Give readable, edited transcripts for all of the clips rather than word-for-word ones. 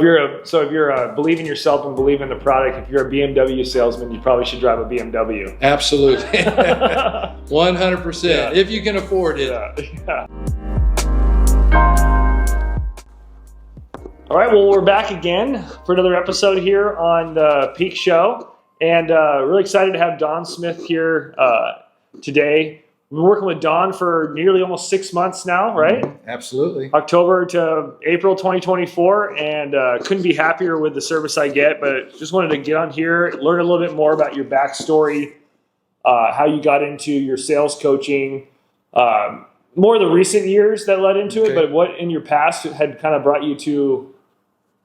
if you're believe in yourself and believe in the product, if you're a BMW salesman, you probably should drive a BMW. Absolutely. 100%. If you can afford it. Yeah. All right, well, we're back again for another episode here on the Peak Show, and really excited to have Don Smith here today. We've been working with Don for nearly almost 6 months now, right? Absolutely. October to April 2024, and couldn't be happier with the service I get, but just wanted to get on here, learn a little bit more about your backstory, how you got into your sales coaching, more of the recent years that led into it, but what in your past had kind of brought you to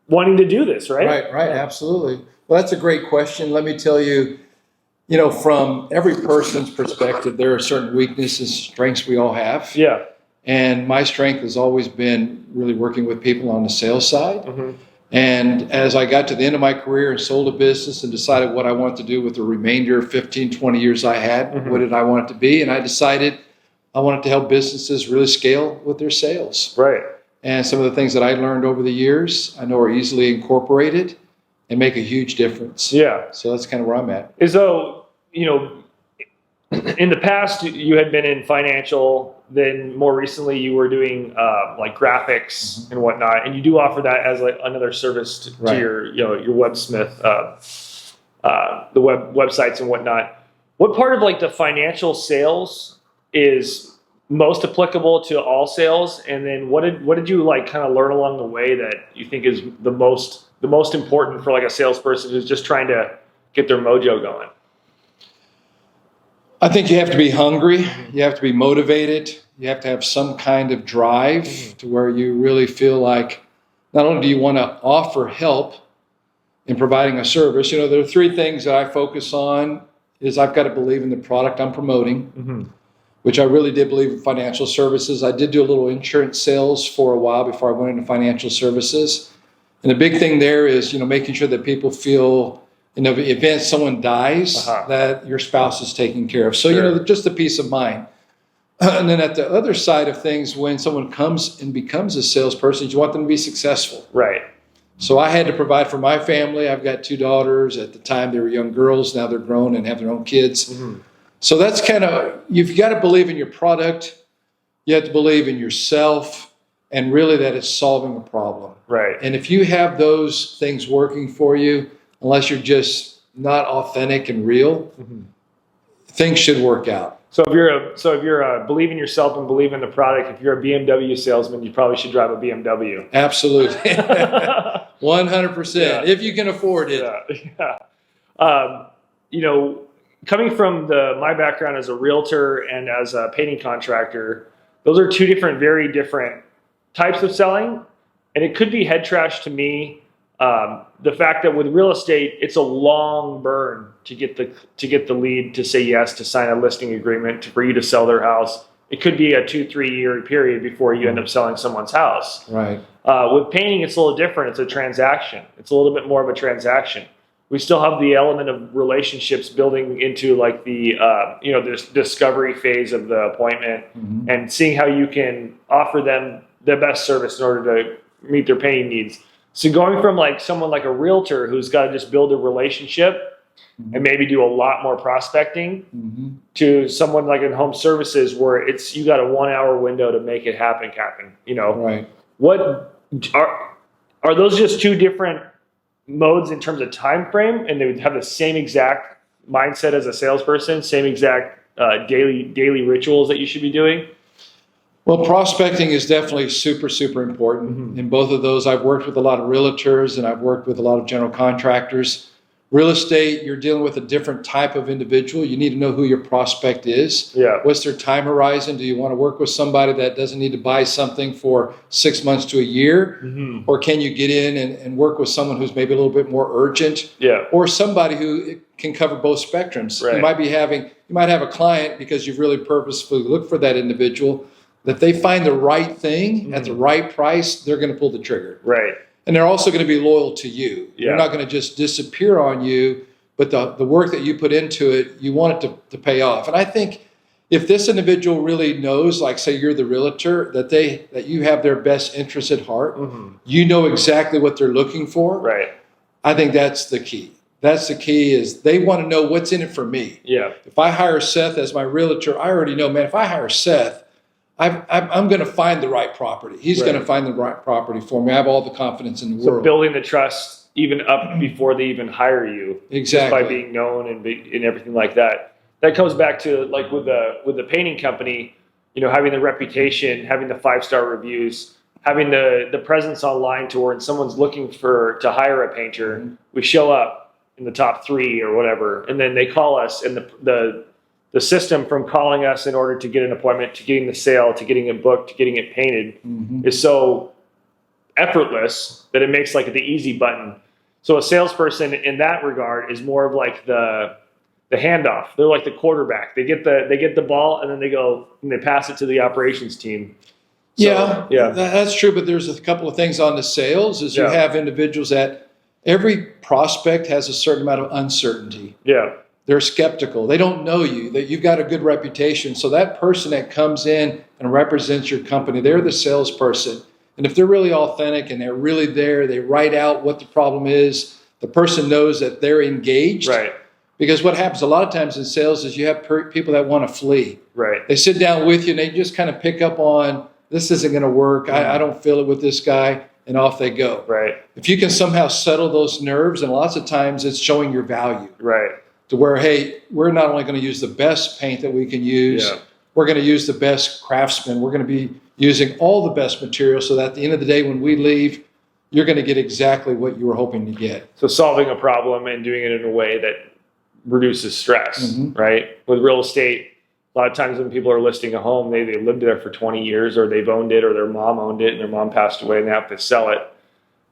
wanting to do this, right? Right, absolutely. Well, that's a great question. Let me tell you, from every person's perspective, there are certain weaknesses, strengths we all have. Yeah. And my strength has always been really working with people on the sales side. Mm-hmm. And as I got to the end of my career and sold a business and decided what I wanted to do with the remainder of 15, 20 years I had, mm-hmm. what did I want it to be? And I decided I wanted to help businesses really scale with their sales. Right. And some of the things that I learned over the years, I know are easily incorporated and make a huge difference. Yeah. So that's kind of where I'm at. As though, in the past, you had been in financial, then more recently you were doing like graphics mm-hmm. and whatnot, and you do offer that as like another service to your websmith, the websites and whatnot. What part of like the financial sales is most applicable to all sales, and then what did you like kind of learn along the way that you think is the most important for like a salesperson who's just trying to get their mojo going? I think you have to be hungry, you have to be motivated, you have to have some kind of drive mm-hmm. to where you really feel like not only do you want to offer help in providing a service, there are three things that I focus on. Is I've got to believe in the product I'm promoting, mm-hmm. which I really did believe in financial services. I did do a little insurance sales for a while before I went into financial services. And the big thing there is, making sure that people feel in the event someone dies, that your spouse is taken care of. So, just the peace of mind. And then at the other side of things, when someone comes and becomes a salesperson, you want them to be successful. Right. So I had to provide for my family. I've got 2 daughters. At the time, they were young girls. Now they're grown and have their own kids. Mm-hmm. So that's kind of, you've got to believe in your product. You have to believe in yourself, and really that it's solving a problem. Right. And if you have those things working for you, unless you're just not authentic and real, mm-hmm. things should work out. So if you're believe in yourself and believe in the product, if you're a BMW salesman, you probably should drive a BMW. Absolutely. 100%. Yeah. If you can afford it. Yeah. Coming from my background as a realtor and as a painting contractor, those are two very different types of selling, and it could be head trash to me. The fact that with real estate, it's a long burn to get the lead to say yes, to sign a listing agreement, for you to sell their house. It could be a 2-3 year period before you end up selling someone's house. Right. With painting, it's a little different. It's a transaction. It's a little bit more of a transaction. We still have the element of relationships building into like the this discovery phase of the appointment, mm-hmm. and seeing how you can offer them the best service in order to meet their painting needs. So going from like someone like a realtor who's got to just build a relationship mm-hmm. and maybe do a lot more prospecting mm-hmm. to someone like in home services where you got a 1 hour window to make it happen. Right. What are those just two different modes in terms of time frame, and they would have the same exact mindset as a salesperson, same exact daily rituals that you should be doing? Well, prospecting is definitely super, super important. Mm-hmm. In both of those, I've worked with a lot of realtors and I've worked with a lot of general contractors. Real estate, you're dealing with a different type of individual. You need to know who your prospect is. Yeah. What's their time horizon? Do you want to work with somebody that doesn't need to buy something for 6 months to a year? Mm-hmm. Or can you get in and work with someone who's maybe a little bit more urgent? Yeah. Or somebody who can cover both spectrums. Right. You might have a client, because you've really purposefully looked for that individual, that they find the right thing mm-hmm. at the right price, they're going to pull the trigger. Right. And they're also going to be loyal to you. Yeah. They're not going to just disappear on you, but the work that you put into it, you want it to pay off. And I think if this individual really knows, like say you're the realtor, that you have their best interest at heart, you know exactly what they're looking for. Right. I think that's the key. That's the key is they want to know what's in it for me. Yeah. If I hire Seth as my realtor, I already know, man, if I hire Seth, I'm going to find the right property. He's going to find the right property for me. I have all the confidence in the world. So building the trust even up before they even hire you. Exactly. Just by being known and everything like that. That comes back to like with the painting company, having the reputation, having the 5-star reviews, having the presence online to where when someone's looking to hire a painter, we show up in the top 3 or whatever, and then they call us, and the system from calling us in order to get an appointment, to getting the sale, to getting it booked, to getting it painted is so effortless that it makes like the easy button. So a salesperson in that regard is more of like the handoff. They're like the quarterback. They get the ball and then they go and they pass it to the operations team. So, yeah, that's true. But there's a couple of things on the sales is you have individuals that every prospect has a certain amount of uncertainty. Yeah. They're skeptical. They don't know you, that you've got a good reputation. So that person that comes in and represents your company, they're the salesperson. And if they're really authentic and they're really there, they write out what the problem is, the person knows that they're engaged. Right. Because what happens a lot of times in sales is you have people that want to flee. Right. They sit down with you and they just kind of pick up on, this isn't going to work. I don't feel it with this guy. And off they go. Right. If you can somehow settle those nerves, and lots of times it's showing your value. Right. To where, hey, we're not only going to use the best paint that we can use, we're going to use the best craftsmen. We're going to be using all the best materials so that at the end of the day when we leave, you're going to get exactly what you were hoping to get. So solving a problem and doing it in a way that reduces stress, right? With real estate, a lot of times when people are listing a home, they lived there for 20 years or they've owned it or their mom owned it and their mom passed away and they have to sell it.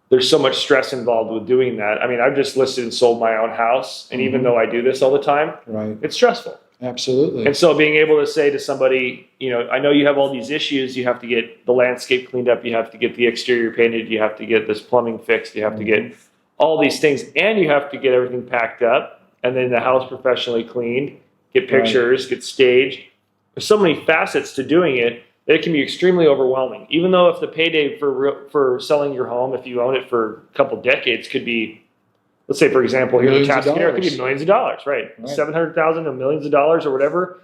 There's so much stress involved with doing that. I mean, I've just listed and sold my own house. And even though I do this all the time, it's stressful. Absolutely. And so being able to say to somebody, I know you have all these issues. You have to get the landscape cleaned up. You have to get the exterior painted. You have to get this plumbing fixed. You have to get all these things. And you have to get everything packed up. And then the house professionally cleaned, get pictures, get staged. There's so many facets to doing it. It can be extremely overwhelming. Even though if the payday for selling your home, if you own it for a couple decades, could be, let's say, for example, here in Atascadero, it could be millions of dollars, right? $700,000 to millions of dollars or whatever.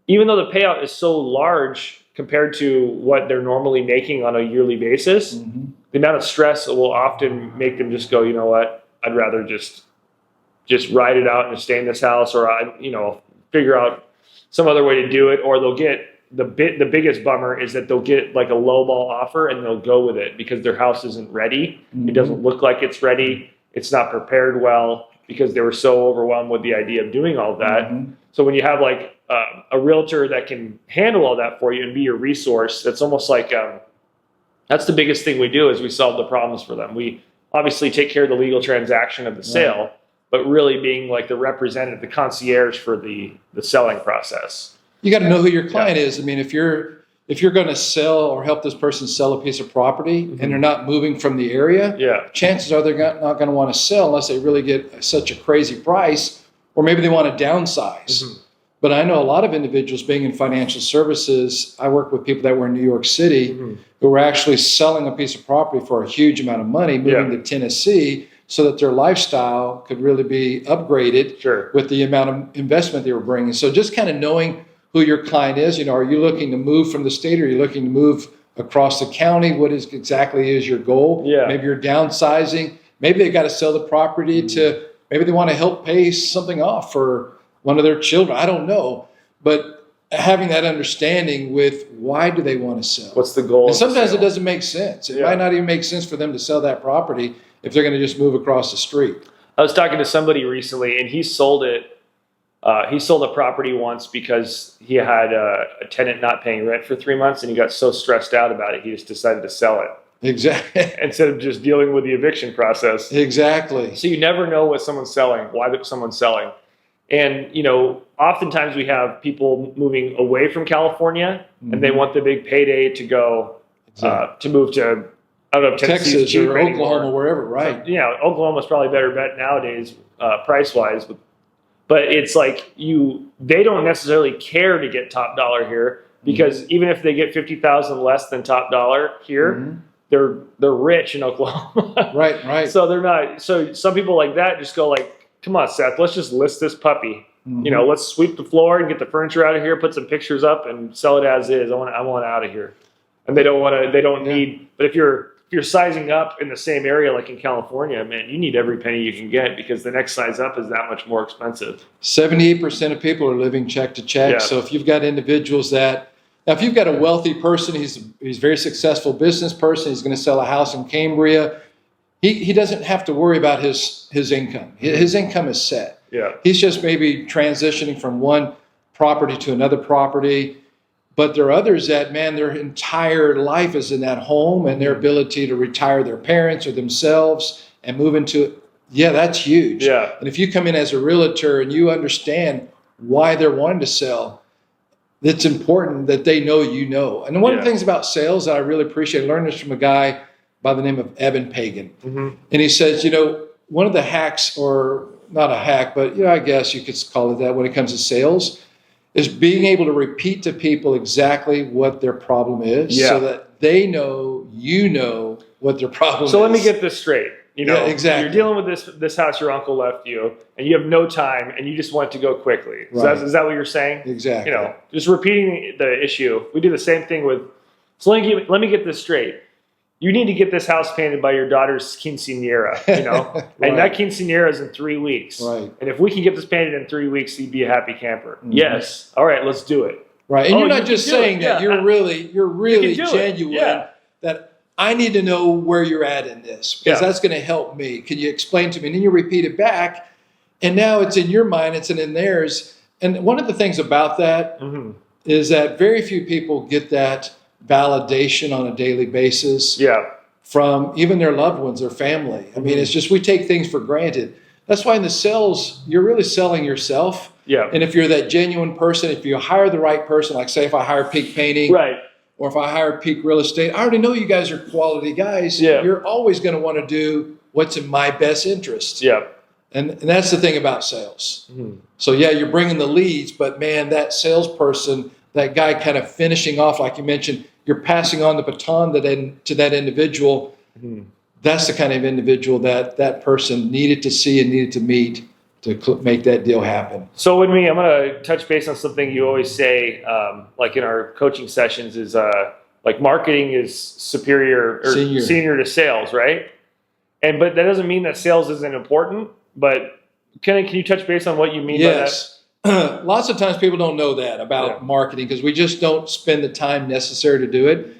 Even though the payout is so large compared to what they're normally making on a yearly basis, the amount of stress will often make them just go, you know what, I'd rather just ride it out and stay in this house, or figure out some other way to do it, or they'll get the biggest bummer is that they'll get like a lowball offer and they'll go with it because their house isn't ready. It doesn't look like it's ready. It's not prepared well because they were so overwhelmed with the idea of doing all that. So when you have like a realtor that can handle all that for you and be your resource, that's almost like that's the biggest thing we do is we solve the problems for them. We obviously take care of the legal transaction of the sale, but really being like the representative, the concierge for the selling process. You got to know who your client is. I mean, if you're going to sell or help this person sell a piece of property and they're not moving from the area, chances are they're not going to want to sell unless they really get such a crazy price, or maybe they want to downsize. But I know a lot of individuals being in financial services. I work with people that were in New York City who were actually selling a piece of property for a huge amount of money, moving to Tennessee, so that their lifestyle could really be upgraded with the amount of investment they were bringing. So just kind of knowing who your client is, are you looking to move from the state, or are you looking to move across the county? What exactly is your goal? Maybe you're downsizing. Maybe they've got to sell the property maybe they want to help pay something off for one of their children. I don't know. But having that understanding with why do they want to sell? What's the goal? And sometimes it doesn't make sense. It might not even make sense for them to sell that property if they're going to just move across the street. I was talking to somebody recently, and he sold it. He sold a property once because he had a tenant not paying rent for 3 months, and he got so stressed out about it, he just decided to sell it. Exactly. Instead of just dealing with the eviction process. Exactly. So you never know what someone's selling, why someone's selling. And, oftentimes we have people moving away from California, and they want the big payday to go to move to, I don't know, Texas or Oklahoma, wherever, right? So, Oklahoma's probably a better bet nowadays, price-wise, but it's like they don't necessarily care to get top dollar here because even if they get 50,000 less than top dollar here, they're rich in Oklahoma. Right. So they're not. So some people like that just go like, come on, Seth, let's just list this puppy. Let's sweep the floor and get the furniture out of here, put some pictures up, and sell it as is. I want out of here. And they don't need. But if you're sizing up in the same area like in California, man, you need every penny you can get because the next size up is that much more expensive. 78% of people are living check to check. Yeah. So if you've got individuals now if you've got a wealthy person, he's a very successful business person, he's going to sell a house in Cambria, he doesn't have to worry about his income. His income is set. Yeah. He's just maybe transitioning from one property to another property. But there are others that, man, their entire life is in that home and their ability to retire their parents or themselves and move into it. Yeah, that's huge. Yeah. And if you come in as a realtor and you understand why they're wanting to sell, it's important that they know you know. And one of the things about sales that I really appreciate, I learned this from a guy by the name of Evan Pagan. And he says, one of the hacks, or not a hack, but I guess you could call it that when it comes to sales, is being able to repeat to people exactly what their problem is so that they know what their problem is. So let me get this straight. Exactly. You're dealing with this house your uncle left you, and you have no time, and you just want it to go quickly. So Right. is that what you're saying? Exactly. Just repeating the issue. We do the same thing with. So let me get this straight. You need to get this house painted by your daughter's quinceañera, Right. And that quinceañera is in 3 weeks. Right. And if we can get this painted in 3 weeks, you'd be a happy camper. Yes. All right, let's do it. Right. And you're not you just can do saying it. that. Yeah. You're really You can do it. genuine Yeah. that I need to know where you're at in this because that's going to help me. Can you explain to me? And then you repeat it back. And now it's in your mind, it's in theirs. And one of the things about that is that very few people get that validation on a daily basis from even their loved ones or family. I mean, it's just we take things for granted. That's why in the sales, you're really selling yourself. Yeah. And if you're that genuine person, if you hire the right person, like say if I hire Peak Painting, Right. or if I hire Peak Real Estate, I already know you guys are quality guys. Yeah. You're always going to want to do what's in my best interest. Yeah. And that's the thing about sales. So yeah, you're bringing the leads, but man, that salesperson, that guy kind of finishing off, like you mentioned, you're passing on the baton to that individual. That's the kind of individual that person needed to see and needed to meet to make that deal happen. So I'm going to touch base on something you always say, like in our coaching sessions, is like marketing is superior or senior to sales, right? But that doesn't mean that sales isn't important. But can you touch base on what you mean by that? Lots of times people don't know that about marketing because we just don't spend the time necessary to do it.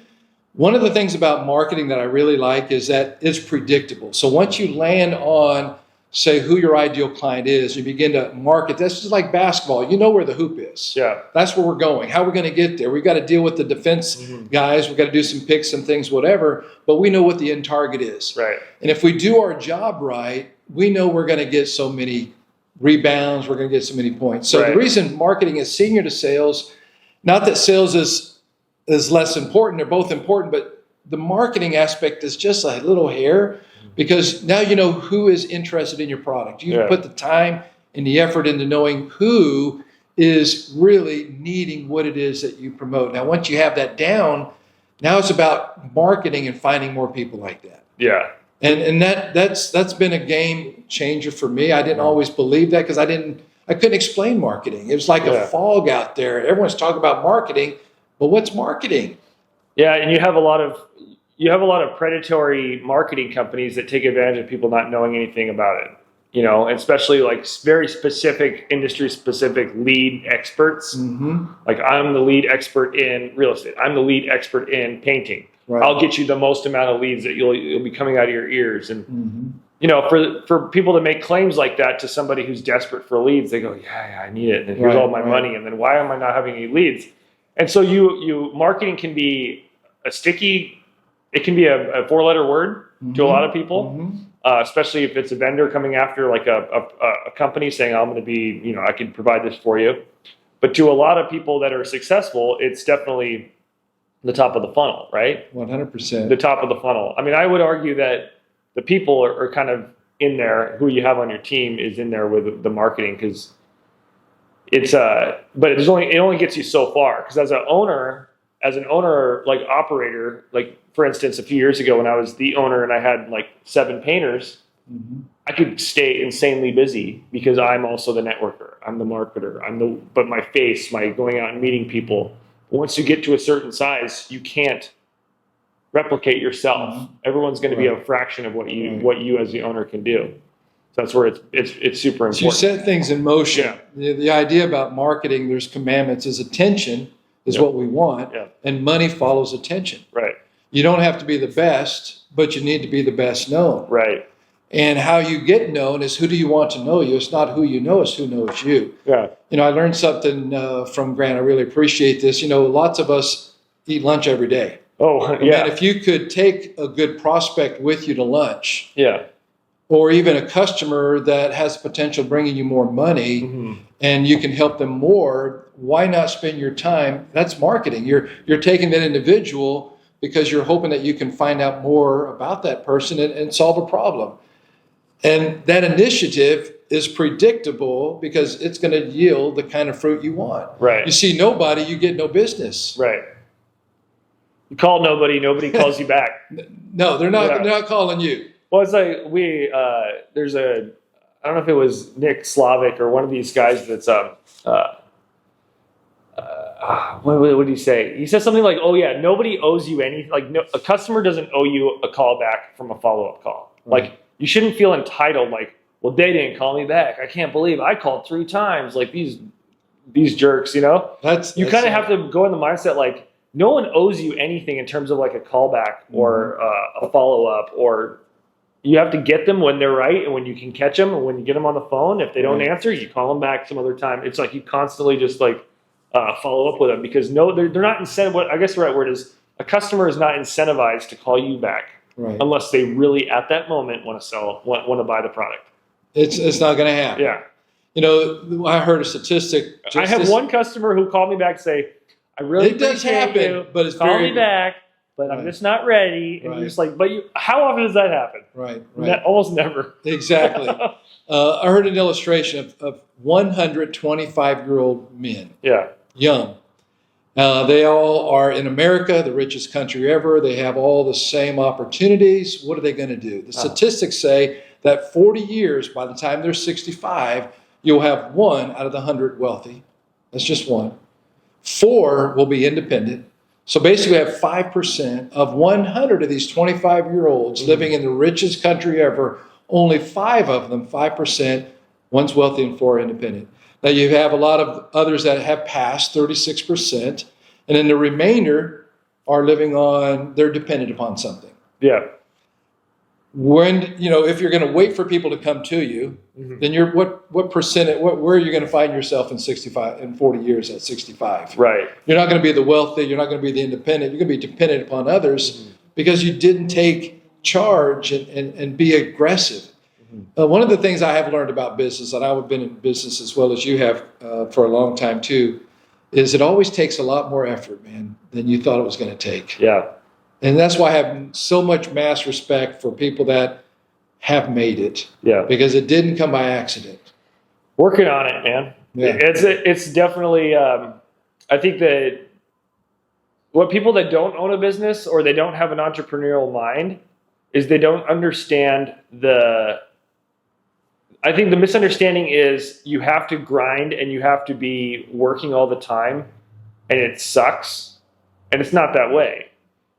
One of the things about marketing that I really like is that it's predictable. So once you land on, say, who your ideal client is, you begin to market. That's just like basketball. You know where the hoop is. Yeah. That's where we're going. How we're going to get there. We've got to deal with the defense guys. We've got to do some picks and things, whatever. But we know what the end target is. Right. And if we do our job right, we know we're going to get so many rebounds. We're going to get so many points. So the reason marketing is senior to sales, not that sales is less important. They're both important, but the marketing aspect is just a little hair. Because now you know who is interested in your product. You put the time and the effort into knowing who is really needing what it is that you promote. Now, once you have that down, now it's about marketing and finding more people like that. Yeah. And that's been a game changer for me. I didn't always believe that because I couldn't explain marketing. It was like a fog out there. Everyone's talking about marketing, but what's marketing? Yeah, and you have a lot of predatory marketing companies that take advantage of people not knowing anything about it, especially like very specific industry specific lead experts. Like I'm the lead expert in real estate. I'm the lead expert in painting. Right. I'll get you the most amount of leads that you'll be coming out of your ears. And, for people to make claims like that to somebody who's desperate for leads, they go, yeah, I need it. And here's all my money. And then why am I not having any leads? And so marketing can be it can be a 4-letter word to a lot of people, especially if it's a vendor coming after like a company saying, I'm going to be, I can provide this for you. But to a lot of people that are successful, it's definitely the top of the funnel, right? 100%. The top of the funnel. I mean, I would argue that the people are kind of in there, who you have on your team is in there with the marketing because it's but it only gets you so far, because as an owner, like operator, like for instance, a few years ago when I was the owner and I had like 7 painters, I could stay insanely busy because I'm also the networker, I'm the marketer, but my face, my going out and meeting people. Once you get to a certain size, you can't replicate yourself. Everyone's going to be a fraction of what you as the owner can do. So that's where it's super important. So you set things in motion. Yeah. The idea about marketing, there's commandments, is attention is what we want, and money follows attention. Right. You don't have to be the best, but you need to be the best known. Right. And how you get known is, who do you want to know you? It's not who you know, it's who knows you. Yeah. I learned something from Grant. I really appreciate this. Lots of us eat lunch every day. Oh, yeah. And if you could take a good prospect with you to lunch, or even a customer that has potential bringing you more money, and you can help them more, why not spend your time? That's marketing. You're taking that individual because you're hoping that you can find out more about that person and solve a problem. And that initiative is predictable because it's going to yield the kind of fruit you want. Right. You see nobody, you get no business. Right. You call nobody calls you back. No, they're not. They're not calling you. Well, it's like there's I don't know if it was Nick Slavic or one of these guys that's what did he say? He said something like, "Oh yeah, nobody owes you anything. Like a customer doesn't owe you a call back from a follow-up call. Like you shouldn't feel entitled. Like, well, they didn't call me back. I can't believe I called 3 times. Like these jerks. You kind of have to go in the mindset like." No one owes you anything in terms of like a callback or a follow-up, or you have to get them when they're right and when you can catch them, and when you get them on the phone, if they don't answer, you call them back some other time. It's like you constantly just like follow up with them because they're not incentivized. What I guess the right word is a customer is not incentivized to call you back unless they really at that moment want to buy the product. It's not going to happen. Yeah. I heard a statistic. I have one customer who called me back and say, I really appreciate you. But it's call me back, but I'm just not ready. And you're just like, how often does that happen? Right. Almost never. Exactly. I heard an illustration of 125-year-old men. Yeah. Young. They all are in America, the richest country ever. They have all the same opportunities. What are they going to do? The statistics say that 40 years, by the time they're 65, you'll have 1 out of the 100 wealthy. That's just 1. 4 will be independent. So basically we have 5% of 100 of these 25-year-olds living in the richest country ever. Only 5 of them, 5%, one's wealthy and 4 are independent. Now you have a lot of others that have passed, 36%, and then the remainder are they're dependent upon something. Yeah. When, if you're going to wait for people to come to you, then you're what percent, where are you going to find yourself in 40 years at 65? Right. You're not going to be the wealthy. You're not going to be the independent. You're going to be dependent upon others because you didn't take charge and be aggressive. One of the things I have learned about business, and I've been in business as well as you have for a long time too, is it always takes a lot more effort, man, than you thought it was going to take. Yeah. And that's why I have so much mass respect for people that have made it. Yeah. Because it didn't come by accident. Working on it, man. Yeah. It's definitely, I think that what people that don't own a business or they don't have an entrepreneurial mind is they don't understand I think the misunderstanding is you have to grind and you have to be working all the time and it sucks. And it's not that way.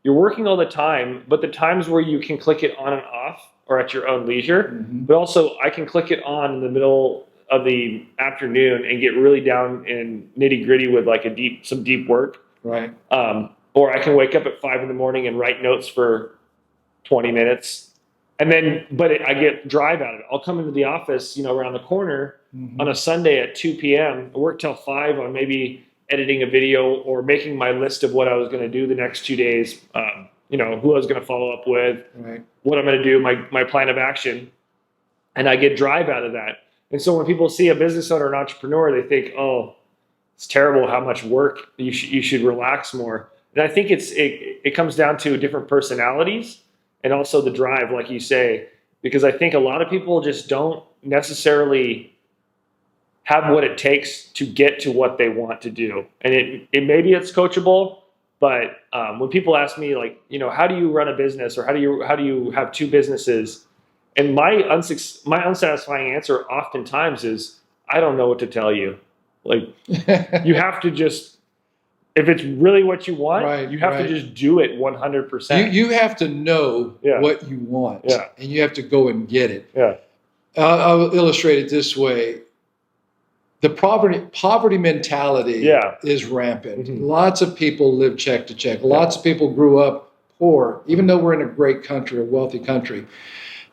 You're working all the time, but the times where you can click it on and off are at your own leisure. But also I can click it on in the middle of the afternoon and get really down in nitty gritty with like some deep work. Right. Or I can wake up at 5 a.m. and write notes for 20 minutes. And then, I get drive out of it. I'll come into the office, around the corner on a Sunday at 2 p.m. I work till 5 on maybe editing a video or making my list of what I was going to do the next 2 days, who I was going to follow up with, what I'm going to do, my plan of action. And I get drive out of that. And so when people see a business owner, an entrepreneur, they think, oh, it's terrible how much work, you should relax more. And I think it comes down to different personalities and also the drive, like you say, because I think a lot of people just don't necessarily have what it takes to get to what they want to do. And it maybe it's coachable, but when people ask me like, how do you run a business, or how do you have two businesses? And my unsatisfying answer oftentimes is, I don't know what to tell you. Like, you have to just, if it's really what you want, you have to just do it 100%. You have to know what you want, and you have to go and get it. Yeah. I'll illustrate it this way. The poverty mentality is rampant. Mm-hmm. Lots of people live check to check. Lots of people grew up poor, even though we're in a great country, a wealthy country.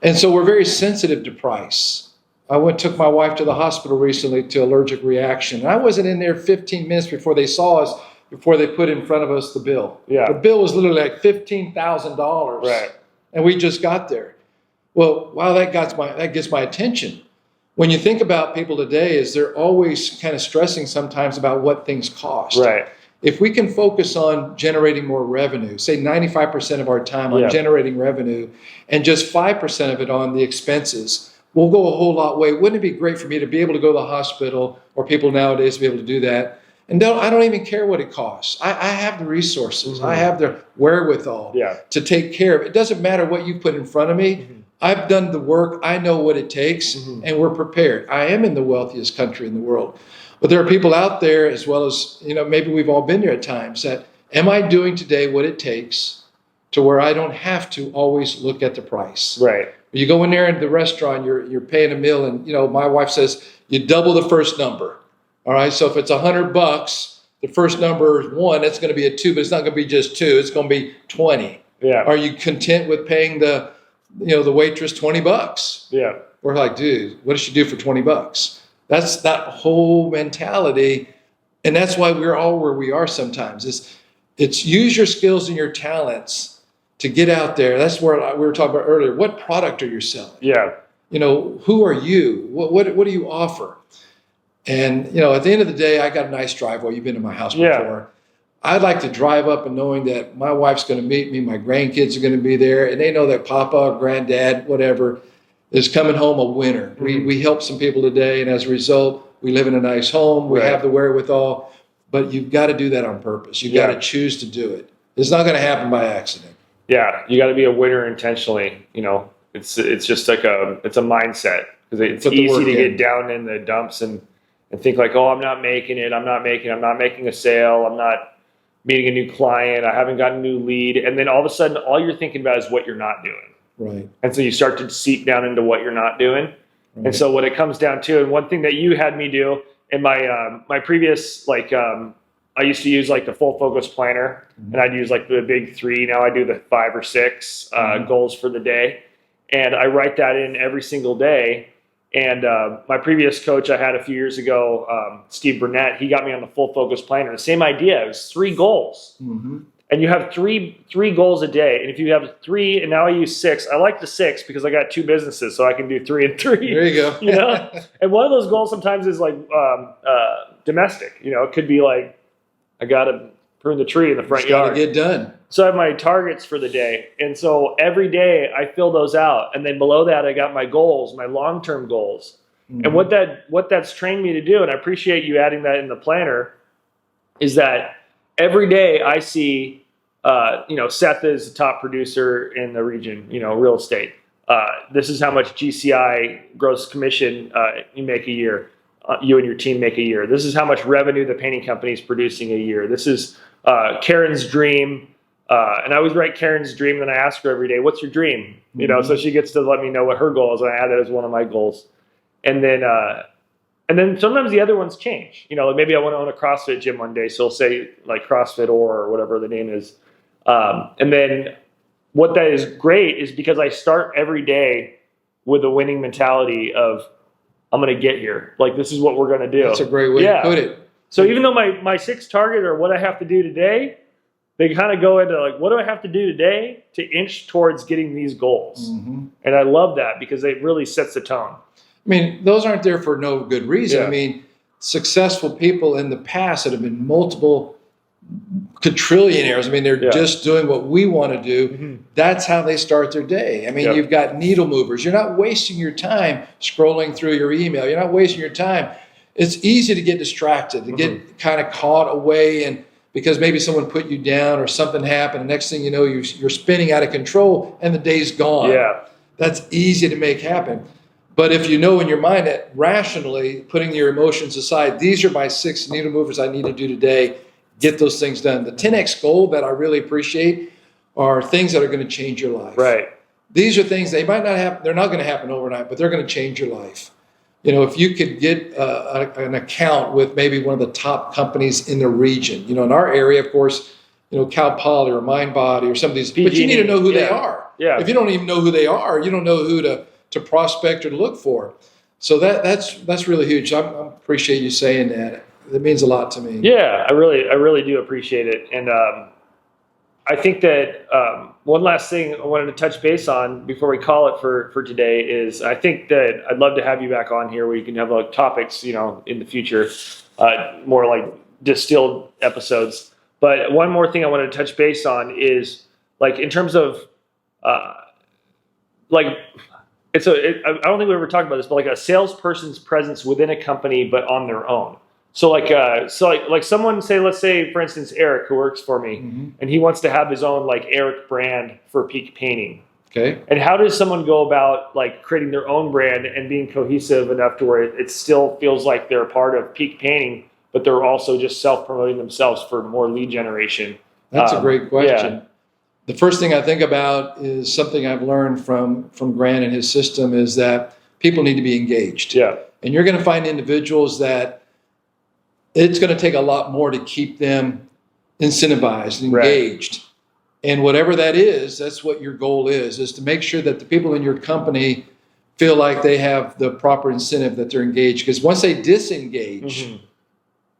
And so we're very sensitive to price. I took my wife to the hospital recently to allergic reaction. And I wasn't in there 15 minutes before they saw us, before they put in front of us the bill. Yeah. The bill was literally like $15,000. Right. And we just got there. Well, wow, that gets my attention. When you think about people today, is they're always kind of stressing sometimes about what things cost. Right. If we can focus on generating more revenue, say 95% of our time on generating revenue, and just 5% of it on the expenses, we'll go a whole lot way. Wouldn't it be great for me to be able to go to the hospital, or people nowadays to be able to do that? And I don't even care what it costs. I have the resources. Mm-hmm. I have the wherewithal to take care of it. It doesn't matter what you put in front of me. Mm-hmm. I've done the work. I know what it takes, and we're prepared. I am in the wealthiest country in the world. But there are people out there, as well as, maybe we've all been there at times, that am I doing today what it takes to where I don't have to always look at the price? Right. You go in there in the restaurant, you're paying a meal, and my wife says you double the first number. All right, so if it's $100, the first number is 1. It's going to be a 2, but it's not going to be just 2. It's going to be 20. Yeah. Are you content with paying the waitress $20? Yeah. We're like, dude, what does she do for $20? That's that whole mentality, and that's why we're all where we are sometimes. It's use your skills and your talents to get out there. That's where we were talking about earlier. What product are you selling? Yeah. Who are you? What do you offer? And at the end of the day, I got a nice driveway. You've been to my house before. I'd like to drive up and knowing that my wife's going to meet me, my grandkids are going to be there, and they know that Papa, Granddad, whatever, is coming home a winner. Mm-hmm. We help some people today, and as a result, we live in a nice home. We have the wherewithal, but you've got to do that on purpose. You've got to choose to do it. It's not going to happen by accident. Yeah, you got to be a winner intentionally. It's just like it's a mindset, because it's easy to get down in the dumps and think like, oh, I'm not making it. I'm not making a sale. I'm not meeting a new client. I haven't got a new lead. And then all of a sudden, all you're thinking about is what you're not doing. Right. And so you start to seep down into what you're not doing. Right. And so what it comes down to, and one thing that you had me do in my previous, I used to use the full focus planner, and I'd use the big 3. Now I do the 5 or 6 goals for the day. And I write that in every single day. And my previous coach I had a few years ago, Steve Burnett, he got me on the full focus planner. The same idea. It was 3 goals. Mm-hmm. And you have three goals a day. And if you have 3, and now I use 6, I like the 6 because I got 2 businesses, so I can do 3 and 3. There you go. And one of those goals sometimes is domestic. It could be I got to prune the tree in the front yard. Get done. So I have my targets for the day. And so every day I fill those out. And then below that, I got my goals, my long-term goals. Mm-hmm. And what that's trained me to do, and I appreciate you adding that in the planner, is that every day I see, Seth is the top producer in the region, real estate. This is how much GCI gross commission you make a year. You and your team make a year. This is how much revenue the painting company is producing a year. This is Karen's dream. And I always write Karen's dream, and then I ask her every day, what's your dream? So she gets to let me know what her goal is, and I add that as one of my goals. And then sometimes the other ones change. Maybe I want to own a CrossFit gym one day, so I'll say CrossFit or whatever the name is. And then what that is great is because I start every day with a winning mentality of, I'm going to get here. This is what we're going to do. That's a great way to put it. So even though my 6 target or what I have to do today, they kind of go into what do I have to do today to inch towards getting these goals? Mm-hmm. And I love that because it really sets the tone. I mean, those aren't there for no good reason. Yeah. I mean, successful people in the past that have been multiple quadrillionaires. I mean, they're just doing what we want to do. Mm-hmm. That's how they start their day. I mean, you've got needle movers. You're not wasting your time scrolling through your email. You're not wasting your time. it's easy to get distracted, to get kind of caught away, and because maybe someone put you down or something happened, and next thing you know, you're spinning out of control and the day's gone. Yeah. That's easy to make happen. But if you know in your mind that rationally, putting your emotions aside, these are my 6 needle movers I need to do today, get those things done. The 10X goal that I really appreciate are things that are going to change your life. Right. These are things, they might not happen, they're not going to happen overnight, but they're going to change your life. You know, if you could get an account with maybe one of the top companies in the region, you know, in our area, of course, you know, Cal Poly or MindBody or some of these, but you need to know who they are. Yeah. If you don't even know who they are, you don't know who to prospect or to look for. So that's really huge. I appreciate you saying that. It means a lot to me. Yeah, I really do appreciate it. And I think that one last thing I wanted to touch base on before we call it for today is I think that I'd love to have you back on here where you can have like topics, you know, in the future, more like distilled episodes. But one more thing I wanted to touch base on is like in terms of like I don't think we ever talked about this, but like a salesperson's presence within a company but on their own. So like someone say, let's say for instance Eric who works for me, and he wants to have his own like Eric brand for Peak Painting. Okay. And how does someone go about like creating their own brand and being cohesive enough to where it still feels like they're a part of Peak Painting, but they're also just self-promoting themselves for more lead generation? That's a great question. Yeah. The first thing I think about is something I've learned from Grant and his system is that people need to be engaged. Yeah. And you're going to find individuals that it's going to take a lot more to keep them incentivized, engaged. Right. And whatever that is, that's what your goal is to make sure that the people in your company feel like they have the proper incentive, that they're engaged. Because once they disengage,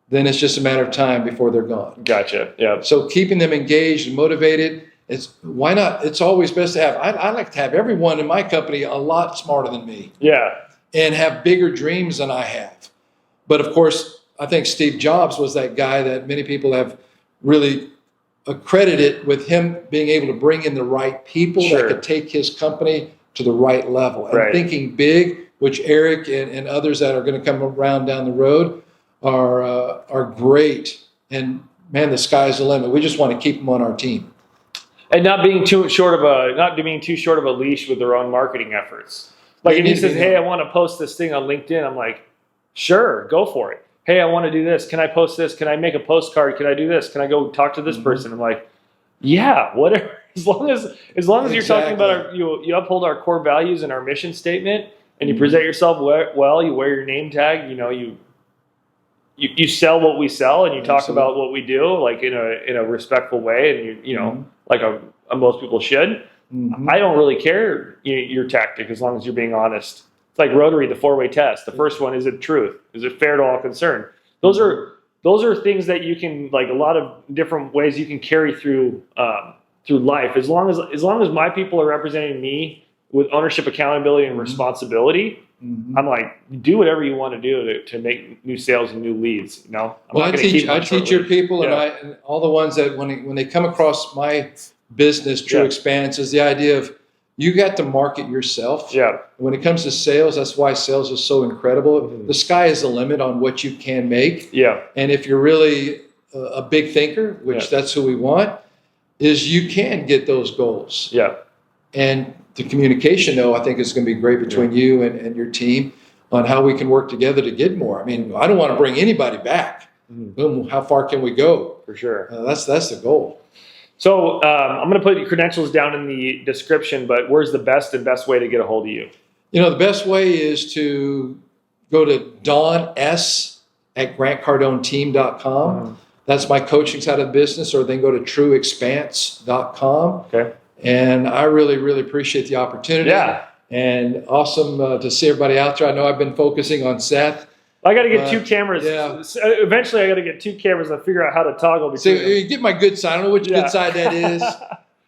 then it's just a matter of time before they're gone. Gotcha. Yeah. So keeping them engaged and motivated, why not? It's always best to have. I like to have everyone in my company a lot smarter than me. Yeah. And have bigger dreams than I have. But of course, I think Steve Jobs was that guy that many people have really accredited with him being able to bring in the right people that could take his company to the right level. And thinking big, which Eric and others that are going to come around down the road are great. And man, the sky's the limit. We just want to keep them on our team. And not being too short of a leash with their own marketing efforts. Like if he says, "Hey, I want to post this thing on LinkedIn," I'm like, "Sure, go for it." "Hey, I want to do this. Can I post this? Can I make a postcard? Can I do this? Can I go talk to this person?" I'm like, "Yeah, whatever." As long as you're talking about you uphold our core values and our mission statement, and you present yourself well, you wear your name tag, you know, you sell what we sell, and you talk about what we do, like in a respectful way, and you know, like most people should. I don't really care your tactic as long as you're being honest. It's like Rotary, the 4-way test. The first one, is it truth? Is it fair to all concerned? Those are things that you can, like, a lot of different ways you can carry through life. As long as my people are representing me with ownership, accountability, and responsibility, I'm like, do whatever you want to do to make new sales and new leads. You know, I teach your people, and all the ones that when they come across my business, TrueXpanse, is the idea of you got to market yourself. Yeah. When it comes to sales, that's why sales is so incredible. The sky is the limit on what you can make. Yeah. And if you're really a big thinker, which that's who we want, is you can get those goals. Yeah. And the communication, though, I think is going to be great between you and your team on how we can work together to get more. I mean, I don't want to bring anybody back. How far can we go? For sure. That's the goal. So I'm going to put your credentials down in the description, but where's the best way to get a hold of you? You know, the best way is to go to DonS@GrantCardoneTeam.com. That's my coaching side of the business, or then go to TrueXpanse.com. Okay. And I really, really appreciate the opportunity. Yeah. And awesome to see everybody out there. I know I've been focusing on Seth. I got to get 2 cameras. Yeah. Eventually, I got to get 2 cameras and figure out how to toggle between them. You get my good side. I don't know which good side that is,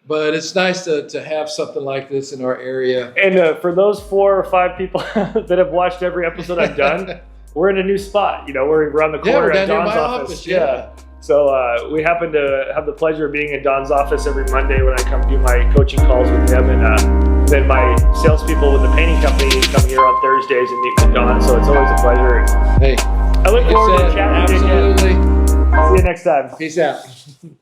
but it's nice to have something like this in our area. And for those 4 or 5 people that have watched every episode I've done, we're in a new spot. You know, we're around the corner at Don's office. Yeah. So we happen to have the pleasure of being in Don's office every Monday when I come do my coaching calls with him, and then my salespeople with the painting company come here on Thursdays and meet with Don. So it's always a pleasure. Hey, I look forward to Seth. chatting with you again. Absolutely. See you next time. Peace out.